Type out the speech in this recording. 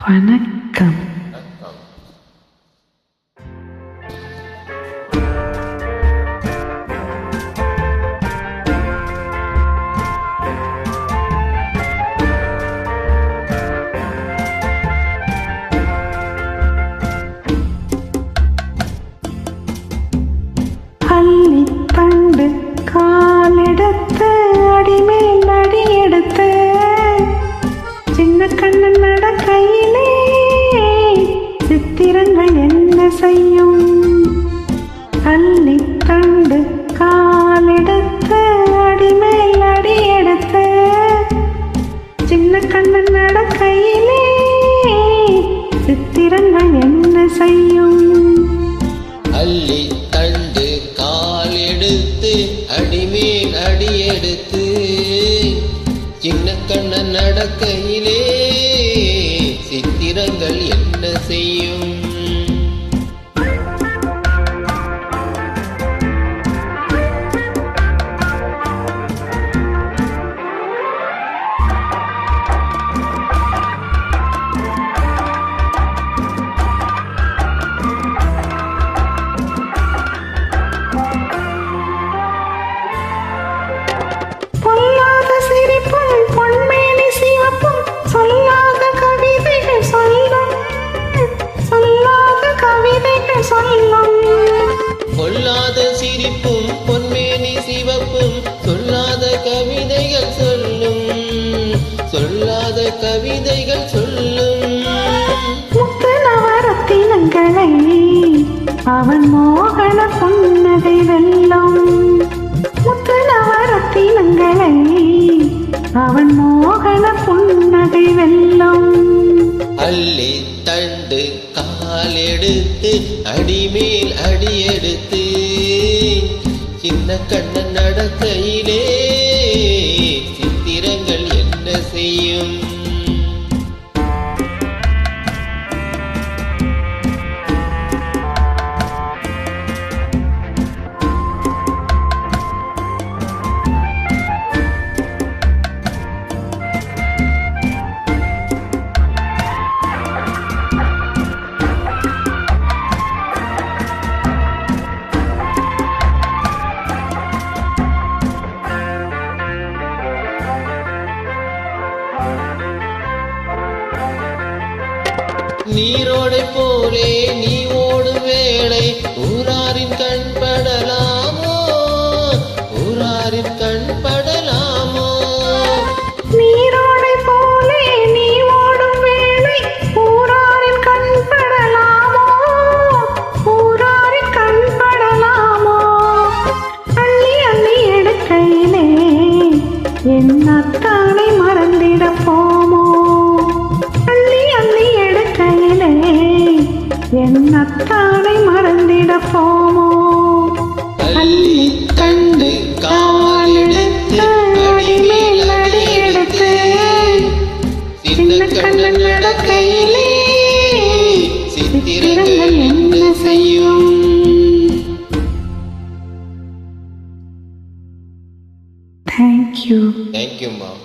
வணக்கம். தண்டு காலெடுத்து அடிமேல் அடியெடுத்து சின்ன கண்ணன் நடக்கையிலே சித்திரங்கள் என்ன செய்யும்? தண்டு காலெடுத்து அடிமேல் அடியெடுத்து சின்ன கண்ணன் நடக்கையிலே சித்திரங்கள் என்ன செய்யும்? தண்டு காலெடுத்து அடிமேல் அடியெடுத்து சின்ன கண்ணன் நடக்கையிலே சித்திரங்கள் என்ன செய்யும்? பொல்லாத சிரிப்பும் பொன்மேனி சிவப்பும் சொல்லாத கவிதைகள் சொல்லும், சொல்லாத கவிதைகள் சொல்லும். முத்துநவரத்தினங்களை அவன் மோகன புன்னகை வெல்லும். முத்துநவரத்தினங்களை அவன் மோகன புன்னகை வெல்லும். தண்டு காலெடுத்து அடிமேல் அடியெடுத்து சின்ன கண்ணன் நடக்கையிலே சித்திரங்கள் என்ன செய்யும்? நீரோடை போலே நீ ஓடும் வேளை ஊராரின் கண்படலாமோ, ஊராரின் கண்படலாமோ? நீரோடை போலே நீ ஓடும் வேளை ஊராரின் கண்படலாமோ, ஊராரின் கண்படலாமோ? அள்ளி அள்ளி எடுக்கையிலே என் அத்தானை மறந்திட போமோ? என்னத்தானை மறந்திட போமோ? தண்டு காலெடுத்து அடிமேல் அடியெடுத்து சின்ன கண்ணன் நடக்கையிலே சித்திரங்கள் என்ன செய்யும்? Thank you. Thank you, Mom.